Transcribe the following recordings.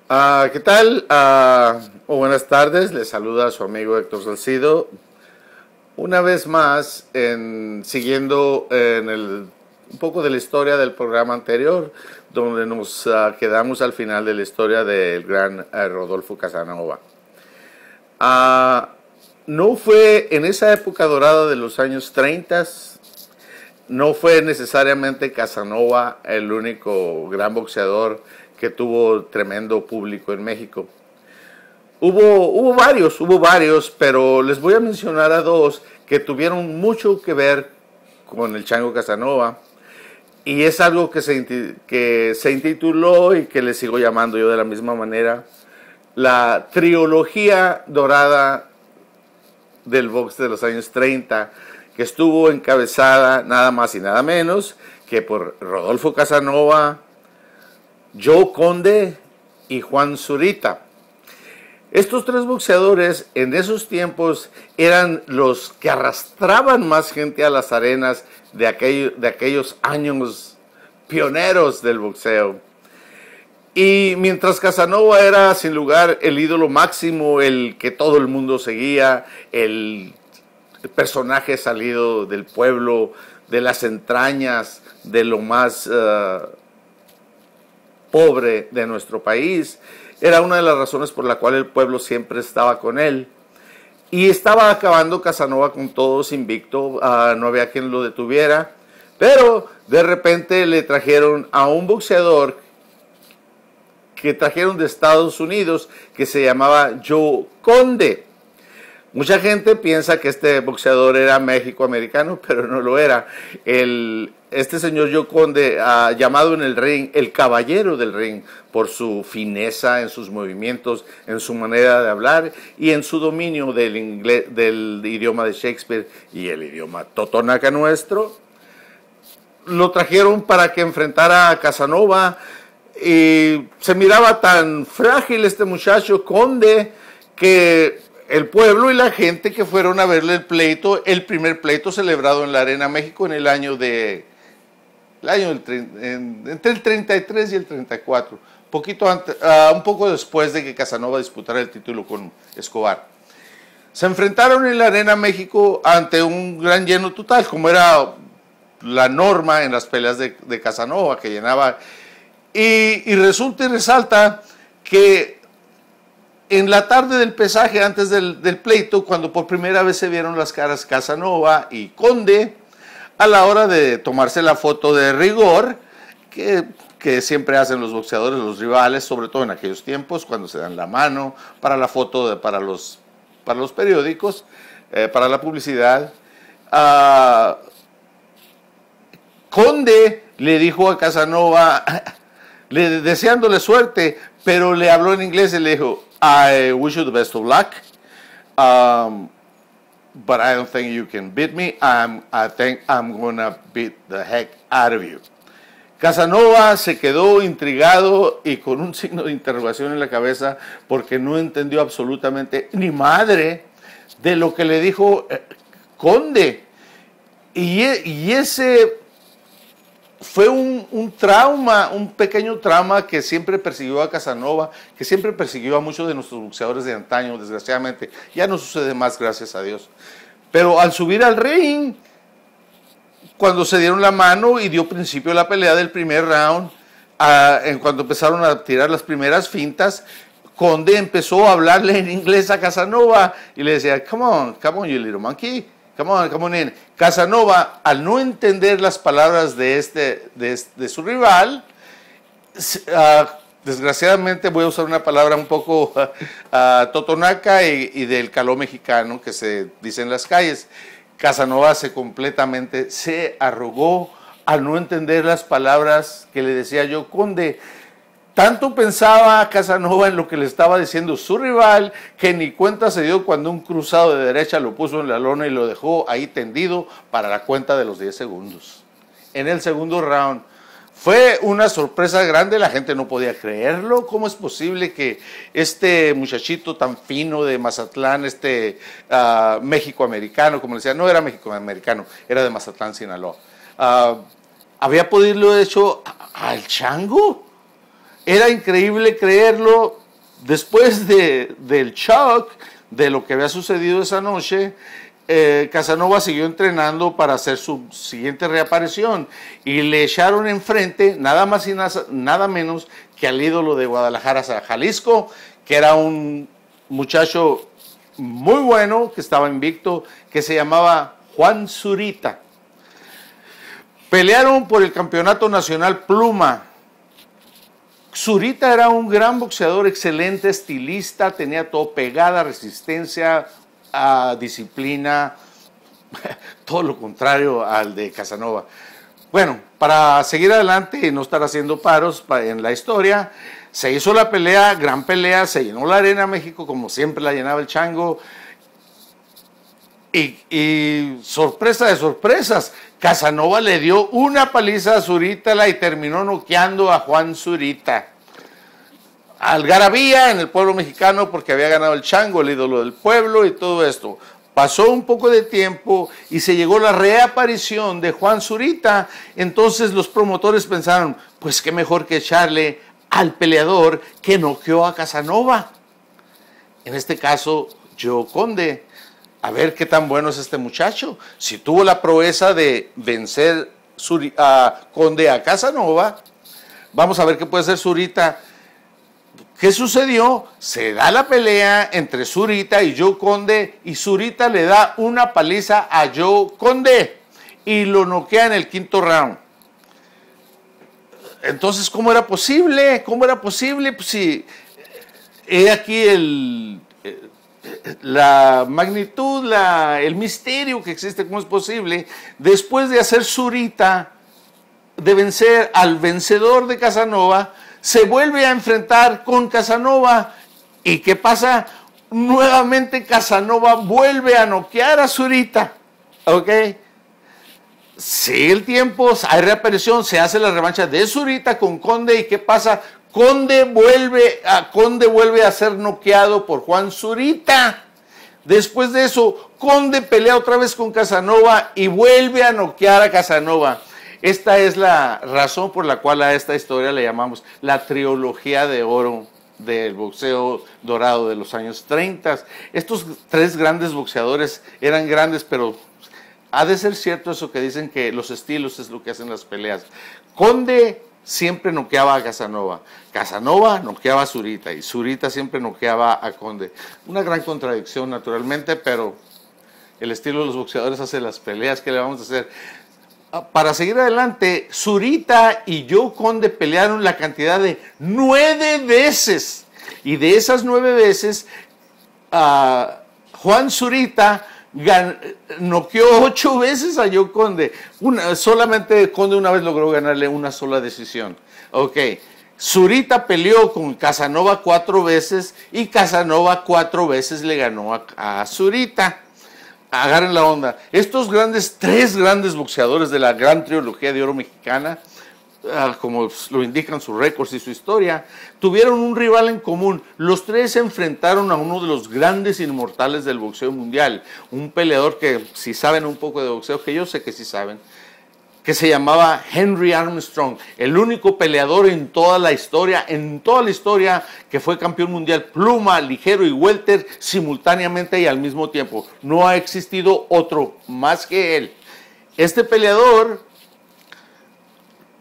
¿Qué tal? Buenas tardes, les saluda su amigo Héctor Salcido. Una vez más, siguiendo un poco de la historia del programa anterior, donde nos quedamos al final de la historia del gran Rodolfo Casanova. No fue en esa época dorada de los años 30, no fue necesariamente Casanova el único gran boxeador que tuvo tremendo público en México. Hubo varios, pero les voy a mencionar a dos que tuvieron mucho que ver con el Chango Casanova. Y es algo que se intituló y que le sigo llamando yo de la misma manera, la trilogía dorada del box de los años 30, que estuvo encabezada nada más y nada menos que por Rodolfo Casanova, Joe Conde y Juan Zurita. Estos tres boxeadores en esos tiempos eran los que arrastraban más gente a las arenas de aquellos años pioneros del boxeo. Y mientras Casanova era sin lugar el ídolo máximo, el que todo el mundo seguía, el personaje salido del pueblo, de las entrañas, de lo más pobre de nuestro país, era una de las razones por la cual el pueblo siempre estaba con él. Y estaba acabando Casanova con todos invicto, no había quien lo detuviera, pero de repente le trajeron a un boxeador que trajeron de Estados Unidos que se llamaba Joe Conde. Mucha gente piensa que este boxeador era mexicoamericano, pero no lo era. Este señor Joe Conde, llamado en el ring el caballero del ring, por su fineza en sus movimientos, en su manera de hablar y en su dominio del idioma de Shakespeare y el idioma totonaca nuestro, lo trajeron para que enfrentara a Casanova. Y se miraba tan frágil este muchacho Conde que el pueblo y la gente que fueron a verle el primer pleito celebrado en la Arena México en entre el 33 y el 34, un poco después de que Casanova disputara el título con Escobar. Se enfrentaron en la Arena México ante un gran lleno total, como era la norma en las peleas de Casanova, que llenaba. Y resulta y resalta que en la tarde del pesaje, antes del pleito, cuando por primera vez se vieron las caras Casanova y Conde, a la hora de tomarse la foto de rigor, que siempre hacen los boxeadores, los rivales, sobre todo en aquellos tiempos, cuando se dan la mano para la foto, para los periódicos, para la publicidad, Conde le dijo a Casanova, deseándole suerte, pero le habló en inglés y le dijo, I wish you the best of luck, but I don't think you can beat me. I think I'm gonna beat the heck out of you. Casanova se quedó intrigado y con un signo de interrogación en la cabeza porque no entendió absolutamente ni madre de lo que le dijo Conde. Y ese fue un trauma, un pequeño trauma que siempre persiguió a Casanova, que siempre persiguió a muchos de nuestros boxeadores de antaño, desgraciadamente. Ya no sucede más, gracias a Dios. Pero al subir al ring, cuando se dieron la mano y dio principio a la pelea del primer round, en cuando empezaron a tirar las primeras fintas, Conde empezó a hablarle en inglés a Casanova y le decía, come on, you little monkey. Come on in. Casanova, al no entender las palabras de su rival, desgraciadamente voy a usar una palabra un poco totonaca y del caló mexicano que se dice en las calles. Casanova completamente se arrugó al no entender las palabras que le decía yo, Conde. Tanto pensaba Casanova en lo que le estaba diciendo su rival, que ni cuenta se dio cuando un cruzado de derecha lo puso en la lona y lo dejó ahí tendido para la cuenta de los 10 segundos. En el segundo round fue una sorpresa grande, la gente no podía creerlo. ¿Cómo es posible que este muchachito tan fino de Mazatlán, México-americano, como le decía, no era México-americano, era de Mazatlán, Sinaloa, había podido hecho al Chango? Era increíble creerlo después del shock de lo que había sucedido esa noche. Casanova siguió entrenando para hacer su siguiente reaparición y le echaron enfrente nada más y nada menos que al ídolo de Guadalajara, Jalisco, que era un muchacho muy bueno, que estaba invicto, que se llamaba Juan Zurita. Pelearon por el campeonato nacional pluma. Zurita era un gran boxeador, excelente estilista, tenía todo pegada, resistencia, disciplina, todo lo contrario al de Casanova. Bueno, para seguir adelante y no estar haciendo paros en la historia, se hizo la pelea, gran pelea, se llenó la Arena México como siempre la llenaba el Chango. Y sorpresa de sorpresas, Casanova le dio una paliza a Zurita y terminó noqueando a Juan Zurita. Algarabía en el pueblo mexicano porque había ganado el Chango, el ídolo del pueblo y todo esto. Pasó un poco de tiempo y se llegó la reaparición de Juan Zurita. Entonces los promotores pensaron, pues qué mejor que echarle al peleador que noqueó a Casanova. En este caso, Joe Conde. A ver qué tan bueno es este muchacho. Si tuvo la proeza de vencer a Conde a Casanova, vamos a ver qué puede hacer Zurita. ¿Qué sucedió? Se da la pelea entre Zurita y Joe Conde y Zurita le da una paliza a Joe Conde y lo noquea en el quinto round. Entonces, ¿cómo era posible? ¿Cómo era posible? Pues si he aquí la magnitud, el misterio que existe, ¿cómo es posible? Después de hacer Zurita, de vencer al vencedor de Casanova, se vuelve a enfrentar con Casanova. ¿Y qué pasa? Nuevamente Casanova vuelve a noquear a Zurita. ¿Ok? Sigue el tiempo, hay reaparición, se hace la revancha de Zurita con Conde. ¿Y qué pasa? Conde vuelve a ser noqueado por Juan Zurita. Después de eso, Conde pelea otra vez con Casanova y vuelve a noquear a Casanova. Esta es la razón por la cual a esta historia le llamamos la trilogía de oro del boxeo dorado de los años 30. Estos tres grandes boxeadores eran grandes, pero ha de ser cierto eso que dicen que los estilos es lo que hacen las peleas. Conde siempre noqueaba a Casanova, Casanova noqueaba a Zurita y Zurita siempre noqueaba a Conde. Una gran contradicción naturalmente, pero el estilo de los boxeadores hace las peleas. ¿Qué le vamos a hacer? Para seguir adelante, Zurita y Joe Conde pelearon la cantidad de 9 veces. Y de esas 9 veces, Juan Zurita noqueó 8 veces a Joe Conde. Solamente Conde una vez logró ganarle una sola decisión. Ok. Zurita peleó con Casanova 4 veces y Casanova 4 veces le ganó a Zurita. Agarren la onda. Estos tres grandes boxeadores de la gran trilogía de oro mexicana, como lo indican sus récords y su historia, tuvieron un rival en común. Los tres se enfrentaron a uno de los grandes inmortales del boxeo mundial, un peleador que, si saben un poco de boxeo, que yo sé que sí saben, que se llamaba Henry Armstrong, el único peleador en toda la historia que fue campeón mundial pluma, ligero y welter simultáneamente y al mismo tiempo. No ha existido otro más que él. Este peleador,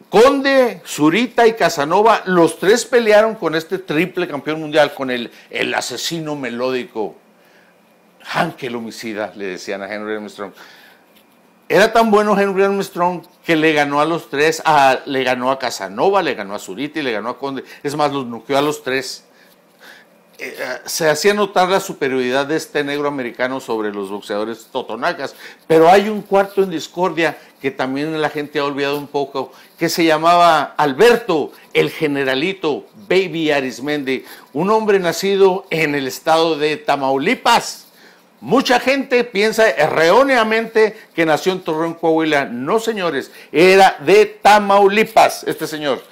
Conde, Zurita y Casanova, los tres pelearon con este triple campeón mundial, con el asesino melódico, Hank el homicida, le decían a Henry Armstrong. Era tan bueno Henry Armstrong que le ganó a los tres, le ganó a Casanova, le ganó a Zurita y le ganó a Conde. Es más, los noqueó a los tres. Se hacía notar la superioridad de este negro americano sobre los boxeadores totonacas. Pero hay un cuarto en discordia que también la gente ha olvidado un poco, que se llamaba Alberto, el generalito Baby Arismendi, un hombre nacido en el estado de Tamaulipas. Mucha gente piensa erróneamente que nació en Torreón, Coahuila. No, señores, era de Tamaulipas este señor.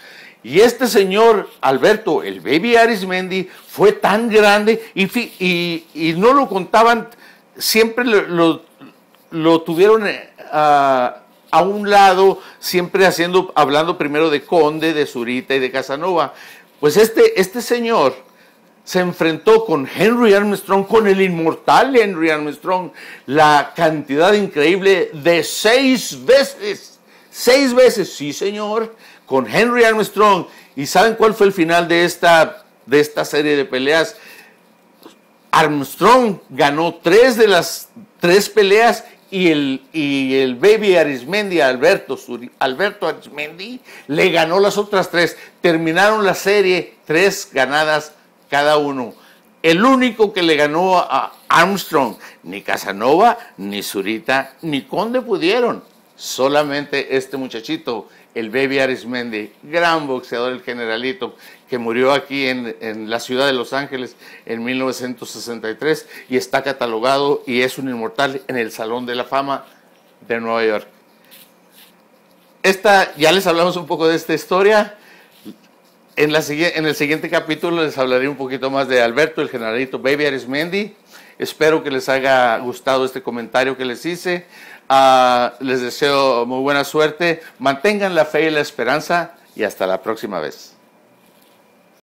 Y este señor, Alberto, el Baby Arismendi, fue tan grande y no lo contaban, siempre lo tuvieron a un lado, siempre hablando primero de Conde, de Zurita y de Casanova. Pues este señor se enfrentó con Henry Armstrong, con el inmortal Henry Armstrong, la cantidad increíble de 6 veces. 6 veces, sí señor, con Henry Armstrong. ¿Y saben cuál fue el final de esta serie de peleas? Armstrong ganó 3 de las 3 peleas y el Baby Arismendi, Alberto Arismendi, le ganó las otras 3. Terminaron la serie 3 ganadas cada uno. El único que le ganó a Armstrong, ni Casanova, ni Zurita, ni Conde pudieron. Solamente este muchachito, el Baby Arismendi, gran boxeador, el generalito, que murió aquí en la ciudad de Los Ángeles en 1963 y está catalogado y es un inmortal en el Salón de la Fama de Nueva York. Ya les hablamos un poco de esta historia. En el siguiente capítulo les hablaré un poquito más de Alberto, el generalito Baby Arismendi. Espero que les haya gustado este comentario que les hice. Les deseo muy buena suerte. Mantengan la fe y la esperanza y hasta la próxima vez.